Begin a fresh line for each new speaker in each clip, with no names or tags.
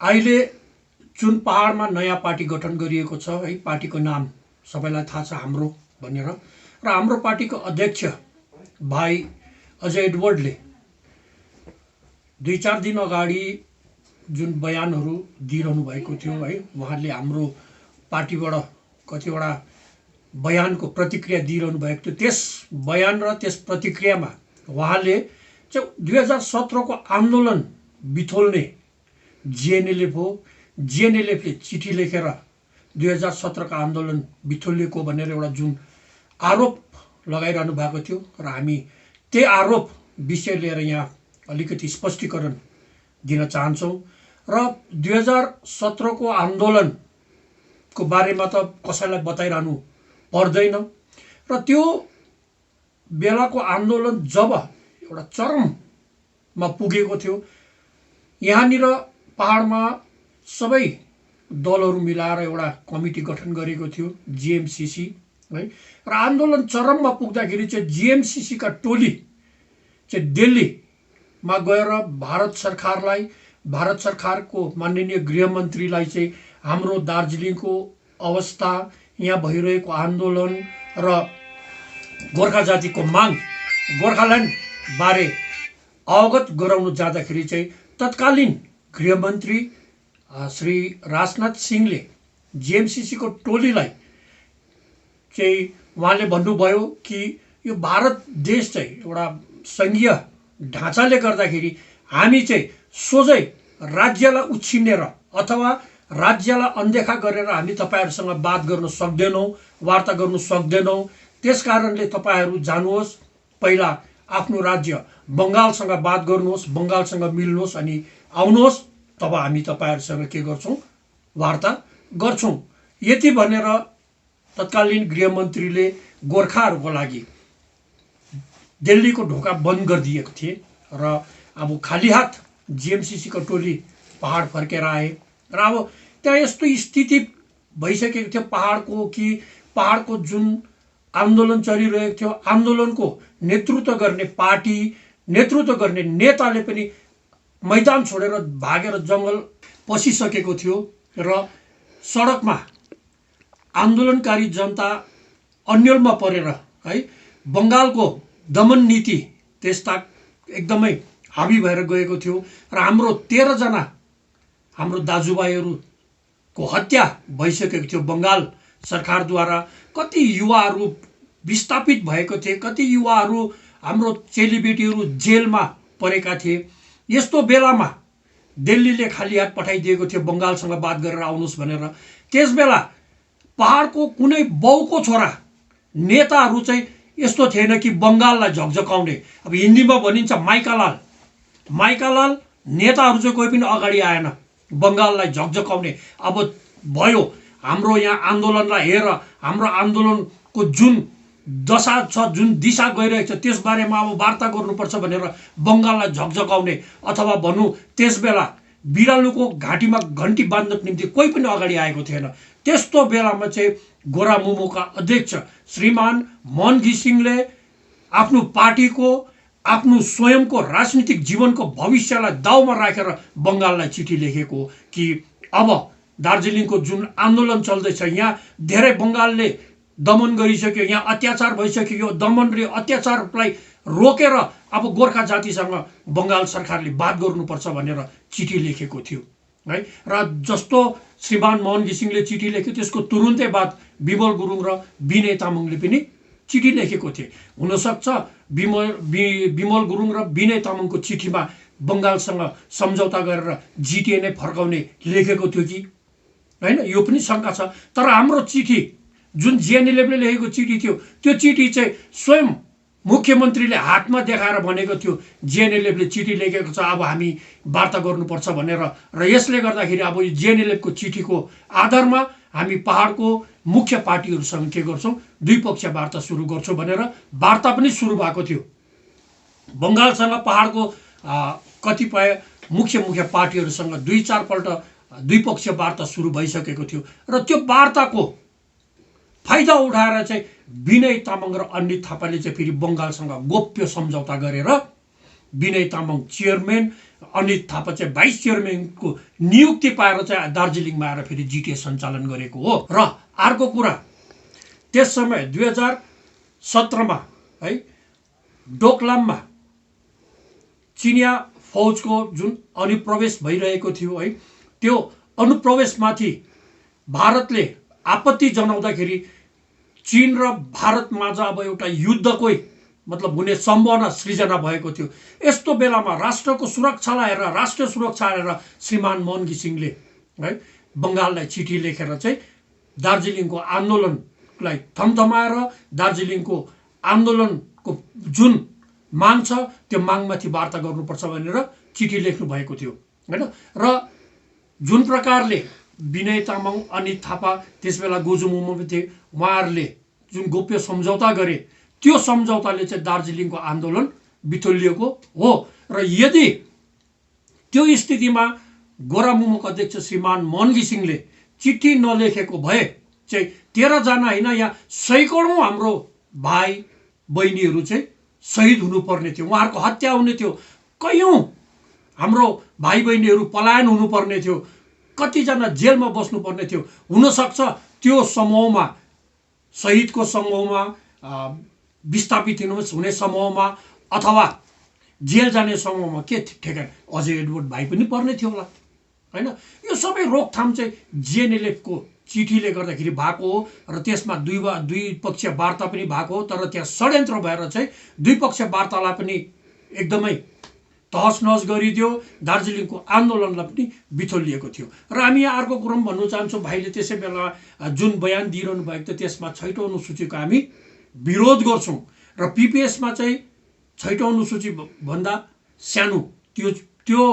अहिले जुन पहाडमा नयाँ पार्टी गठन गरिएको छ है, पार्टीको नाम सबैलाई थाहा छ हाम्रो भनेर, र हाम्रो पार्टीको अध्यक्ष भाइ अजय एडवर्डले 2-4 दिन अगाडि जुन बयानहरू दिइरहनु भएको थियो है, उहाँले हाम्रो पार्टीबाट कतिवटा बयानको प्रतिक्रिया दिइरहनु भएको थियो। त्यस बयान र त्यस प्रतिक्रियामा उहाँले चाहिँ 2017 को आन्दोलन बिथोल्ने जिएनएलएफ हो, जिएनएलएफले चिठी लेखेर 2017 का आन्दोलन बिथोलिएको भनेर एउटा जुन आरोप लगाइरहनु भएको थियो, र हामी त्यही आरोप विषय लिएर यहाँ अलिकति स्पष्टीकरण दिन चाहन्छौँ। र 2017 को आन्दोलनको बारेमा त कसैलाई बताइरहनु पर्दैन, र त्यो बेलाको आन्दोलन जब एउटा चरममा पुगेको थियो, यहाँनिर पहाडमा सबै दलहरू मिलाएर एउटा कमिटी गठन गरेको थियो जिएमसिसी है, र आन्दोलन चरममा पुग्दाखेरि चाहिँ जिएमसिसी का टोली चाहिँ दिल्लीमा गएर भारत सरकारको माननीय गृहमन्त्रीलाई चाहिँ हाम्रो दार्जिलिङको अवस्था, यहाँ भइरहेको आन्दोलन र गोर्खा जातिको माग, गोर्खाल्यान्ड बारे अवगत गराउन जाँदाखेरि चाहिँ तत्कालीन गृहमन्त्री श्री राजनाथ सिंहले जिएमसिसी को टोलीलाई चाहिँ उहाँले भन्नुभयो कि यो भारत देश चाहिँ एउटा संघीय ढाँचाले गर्दाखेरि हामी चाहिँ सोझै राज्यलाई उछिनेर अथवा राज्यलाई अनदेखा गरेर हामी तपाईहरुसँग बात गर्न सक्दैनौं, वार्ता गर्न सक्दैनौं। त्यसकारणले तपाईहरु जानुहोस्, पहिला आफ्नो राज्य बंगालसँग बात गर्नुहोस्, बंगालसँग मिल्नुहोस् अनि आउनुहोस्, तब हामी तपाईहरुसँग के गर्छौं, वार्ता गर्छौं। यति भनेर तत्कालीन गृहमन्त्रीले गोर्खाहरुको लागि दिल्लीको ढोका बन्द गरिदिएको थिए, र अब खाली हात जिएमसिसी को टोली पहाड फर्केर आए। र अब त्यहाँ यस्तो स्थिति भइसकेको थियो पहाडको कि पहाडको जुन आन्दोलन चलिरहेको थियो, आन्दोलनको नेतृत्व गर्ने पार्टी, नेतृत्व गर्ने नेताले पनि मैदान छोडेर भागेर जंगल पसिसकेको थियो, र सडकमा आन्दोलनकारी जनता अन्यलमा परेर है बंगालको दमन नीति त्यस्ता एकदमै हावी भएर गएको थियो, र हाम्रो 13 जना हाम्रो दाजुभाइहरुको हत्या भइसकेको थियो बंगाल सरकारद्वारा। कति युवाहरु विस्थापित भएको थिए, कति युवाहरु हाम्रो चेलीबेटीहरु जेलमा परेका थिए। यस्तो बेलामा दिल्लीले खाली हात पठाइदिएको थियो बंगालसँग बात गरेर आउनुस् भनेर। त्यसबेला पहाडको कुनै बाउको छोरा नेताहरु चाहिँ यस्तो थिएन कि बंगाललाई झकझकाउने, अब हिन्दीमा भनिन्छ माइकालाल, माइकालाल नेताहरु चाहिँ कोही पनि अगाडि आएन बंगाललाई झकझकाउने। अब भयो हाम्रो यहाँ आन्दोलनलाई हेर, हाम्रो आन्दोलनको जुन दशा छ, जुन दिशा गइरहेको छ त्यसबारेमा अब वार्ता गर्नुपर्छ भनेर बंगाललाई झकझकाउने, अथवा भनौं त्यसबेला बिरालुको घाँटीमा घण्टी बाँध्नको निम्ति कोही पनि अगाडि आएको थिएन। त्यस्तो बेलामा चाहिँ गोरामुमोका अध्यक्ष श्रीमान मोहन घिसिङले आफ्नो पार्टीको, आफ्नो स्वयंको राजनीतिक जीवनको भविष्यलाई दाउमा राखेर बंगाललाई चिठी लेखेको कि अब दार्जिलिङको जुन आन्दोलन चल्दैछ, यहाँ धेरै बंगालले दमन गरिसक्यो, यहाँ अत्याचार भइसक्यो, यो दमन र अत्याचारलाई रोकेर अब गोर्खा जातिसँग बंगाल सरकारले बात गर्नुपर्छ भनेर चिठी लेखेको थियो है। र जस्तो श्रीमान मोहन घिसिङले चिठी लेख्यो त्यसको तुरुन्तै बाद विमल गुरुङ र विनय तामाङले पनि चिठी लेखेको थिए। हुन सक्छ विमल गुरुङ र विनय तामाङको चिठीमा बंगालसँग सम्झौता गरेर जिटिए नै फर्काउने लेखेको थियो कि हैन, यो पनि शंका छ। तर हाम्रो चिठी जुन जिएनएलएफले लेखेको चिठी थियो, त्यो चिठी चाहिँ स्वयं मुख्यमन्त्रीले हातमा देखाएर भनेको थियो जिएनएलएफले चिठी लेखेको छ, अब हामी वार्ता गर्नुपर्छ भनेर। र यसले गर्दाखेरि अब यो जिएनएलएफको चिठीको आधारमा हामी पहाडको मुख्य पार्टीहरुसँग के गर्छौं, द्विपक्षीय वार्ता सुरु गर्छौं भनेर वार्ता पनि सुरु भएको थियो। बंगालसँग पहाडको कतिपय मुख्य पार्टीहरुसँग 2-4 पल्ट द्विपक्षीय वार्ता सुरु भइसकेको थियो, र त्यो वार्ताको फाइदा उठाएर चाहिँ विनय तामाङ र अनित थापाले चाहिँ फेरि बंगालसँग गोप्य सम्झौता गरेर विनय तामाङ चेयरम्यान अनित थापा चाहिँ भाइस चेयरम्यानको नियुक्ति पाएर चाहिँ दार्जिलिङमा आएर फेरि जिटिए सञ्चालन गरेको हो। र अर्को कुरा, त्यस समय 2017मा है डोकलाममा चिनिया फौजको जुन अनुप्रवेश भइरहेको थियो है, त्यो अनुप्रवेशमाथि भारतले आपत्ति जनाउँदाखेरि चीन र भारत माझ अब एउटा युद्धकै मतलब हुने सम्भावना सृजना भएको थियो। यस्तो बेलामा राष्ट्रको सुरक्षालाई हेरेर, राष्ट्रिय सुरक्षा हेरेर श्रीमान मोहन घिसिङले है बङ्गाललाई चिठी लेखेर चाहिँ दार्जिलिङको आन्दोलनलाई थमथमाएर दार्जिलिङको आन्दोलनको जुन माग छ त्यो मागमाथि वार्ता गर्नुपर्छ भनेर चिठी लेख्नु भएको थियो हैन। र जुन प्रकारले विनय तामाङ, अनित थापा, त्यसबेला गोजु मोमो थिए, उहाँहरूले जुन गोप्य सम्झौता गरे त्यो सम्झौताले चाहिँ दार्जिलिङको आन्दोलन बिथोलिएको हो। र यदि त्यो स्थितिमा गोरामुमोका अध्यक्ष श्रीमान मोहन घिसिङले चिठी नलेखेको भए चाहिँ 13 जना होइन, यहाँ सैकडौँ हाम्रो भाइ बहिनीहरू चाहिँ शहीद हुनुपर्ने थियो, उहाँहरूको हत्या हुने थियो, कयौँ हाम्रो भाइ बहिनीहरू पलायन हुनुपर्ने थियो, कतिजना जेलमा बस्नुपर्ने थियो। हुनसक्छ त्यो समूहमा, शहीदको समूहमा, विस्थापित हुने समूहमा अथवा जेल जाने समूहमा के ठेगान अजय एडवर्ड भाइ पनि पर्ने थियो होला हैन। यो सबै रोकथाम चाहिँ जिएनएलएफको चिठीले गर्दाखेरि भएको हो। र त्यसमा दुई पक्षीय वार्ता पनि भएको हो। तर त्यहाँ षड्यन्त्र भएर चाहिँ द्विपक्षीय वार्तालाई पनि एकदमै तहस नहस गरिदियो, दार्जिलिङको आन्दोलनलाई पनि बिथोलिएको थियो। र हामी यहाँ अर्को कुरो भन्नु चाहन्छौँ, भाइले त्यसै बेला जुन बयान दिइरहनु भएको थियो त्यसमा 6औं अनुसूचीको हामी विरोध गर्छौँ। र पिपिएसमा चाहिँ 6औं अनुसूची भन्दा सानो त्यो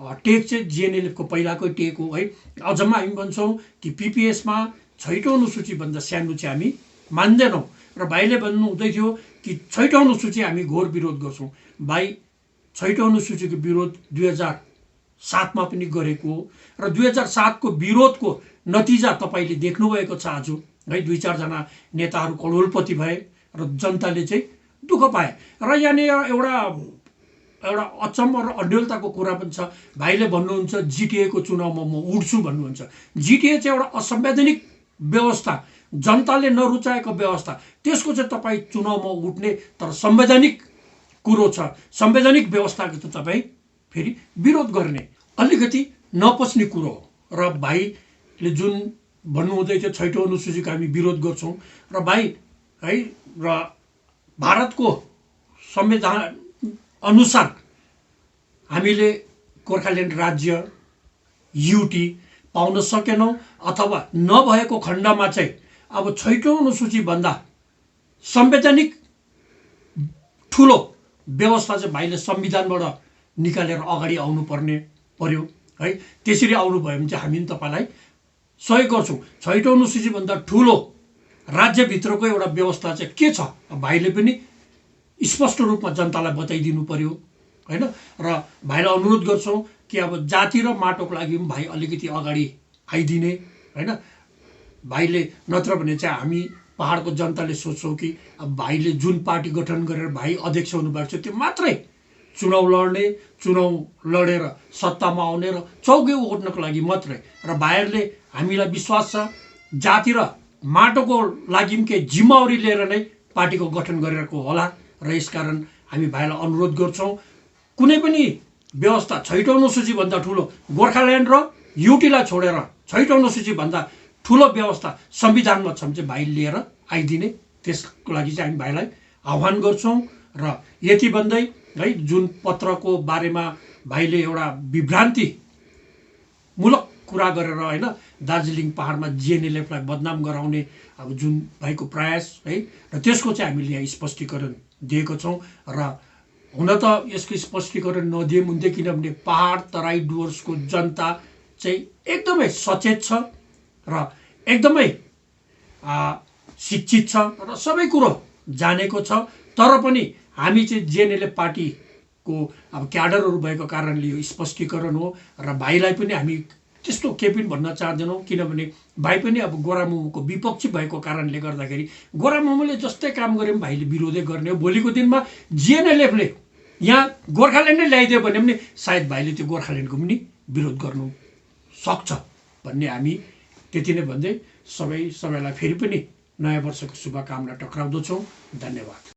टेक चाहिँ जिएनएलएफको पहिलाकै टेक हो है। अझमा हामी भन्छौँ कि पिपिएसमा 6औं अनुसूची भन्दा सानो चाहिँ हामी मान्दैनौँ। र भाइले भन्नु हुँदै थियो कि 6औं अनुसूची हामी घोर विरोध गर्छौँ। भाइ 6औं अनुसूचीको विरोध 2007मा पनि गरेको हो। र 2007 को विरोधको नतिजा तपाईँले देख्नुभएको छ आज है। 2-4 जना नेताहरू कलोलपति भए र जनताले चाहिँ दुःख पाए। र यहाँनिर एउटा अचम्म र अड्यलताको कुरा पनि छ। भाइले भन्नुहुन्छ जिटिएको चुनावमा म उड्छु भन्नुहुन्छ। जिटिए चाहिँ एउटा असंवैधानिक व्यवस्था, जनताले नरुचाएको व्यवस्था, त्यसको चाहिँ तपाईँ चुनावमा उठ्ने तर संवैधानिक कुरो छ, संवैधानिक व्यवस्थाको त तपाईँ फेरि विरोध गर्ने अलिकति नपच्ने कुरो हो। र भाइले जुन भन्नुहुँदै थियो 6औं अनुसूचीको हामी विरोध गर्छौँ। र भाइ है र भारतको संविधान अनुसार हामीले गोर्खाल्यान्ड राज्य युटी पाउन सकेनौँ, अथवा नभएको खण्डमा चाहिँ अब 6औं अनुसूची भन्दा संवैधानिक ठुलो व्यवस्था चाहिँ भाइले संविधानबाट निकालेर अगाडि आउनु पर्यो है। त्यसरी आउनु भयो भने चाहिँ हामी तपाईलाई सहयोग गर्छौँ। 6औं अनुसूची भन्दा ठुलो राज्यभित्रको एउटा व्यवस्था चाहिँ के छ भाइले पनि स्पष्ट रूपमा जनतालाई बताइदिनु पर्यो हैन। र भाइलाई अनुरोध गर्छौँ कि अब जाति र माटोको लागि पनि भाइ अलिकति अगाडि आइदिने हैन। भाइले नत्र भने चाहिँ हामी पहाडको जनताले सोच्छौँ कि अब भाइले जुन पार्टी गठन गरेर भाइ अध्यक्ष हुनुभएको छ त्यो मात्रै चुनाव लडेर सत्तामा आउने र चौकी ओढ्नको लागि मात्रै। र भाइहरूले हामीलाई विश्वास छ जाति र माटोको लागि पनि केही जिम्मेवारी लिएर नै पार्टीको गठन गरेको होला। र यसकारण हामी भाइलाई अनुरोध गर्छौँ कुनै पनि व्यवस्था 6औं अनुसूची भन्दा ठुलो गोर्खाल्यान्ड र युटीलाई छोडेर 6औं अनुसूची भन्दा ठुलो व्यवस्था संविधानमा छ भने चाहिँ भाइ लिएर आइदिने, त्यसको लागि चाहिँ हामी भाइलाई आह्वान गर्छौँ। र यति भन्दै है जुन पत्रको बारेमा भाइले एउटा विभ्रान्तिमूलक कुरा गरेर हैन दार्जिलिङ पहाडमा जिएनएलएफलाई बदनाम गराउने अब जुन भाइको प्रयास है र त्यसको चाहिँ हामीले यहाँ स्पष्टीकरण दिएको छौँ। र हुन त यसको स्पष्टीकरण नदिए हुन्थ्यो, किनभने पहाड तराई डुवर्सको जनता चाहिँ एकदमै सचेत छ र एकदमै शिक्षित छ र सबै कुरो जानेको छ। तर पनि हामी चाहिँ जिएनएलएफ पार्टीको अब क्याडरहरू भएको कारणले यो स्पष्टीकरण हो। र भाइलाई पनि हामी त्यस्तो केही पनि भन्न चाहदैनौँ, किनभने भाइ पनि अब गोरामुमोको विपक्षी भएको कारणले गर्दाखेरि गोरामुमोले जस्तै काम गरे पनि भाइले विरोधै गर्ने हो। भोलिको दिनमा जिएनएलएफले यहाँ गोर्खाल्यान्ड नै ल्याइदियो भने पनि सायद भाइले त्यो गोर्खाल्यान्डको पनि विरोध गर्नु सक्छ भन्ने हामी त्यति नै भन्दै सबैलाई फेरि पनि नयाँ वर्षको शुभकामना टक्राउँदछौँ। धन्यवाद।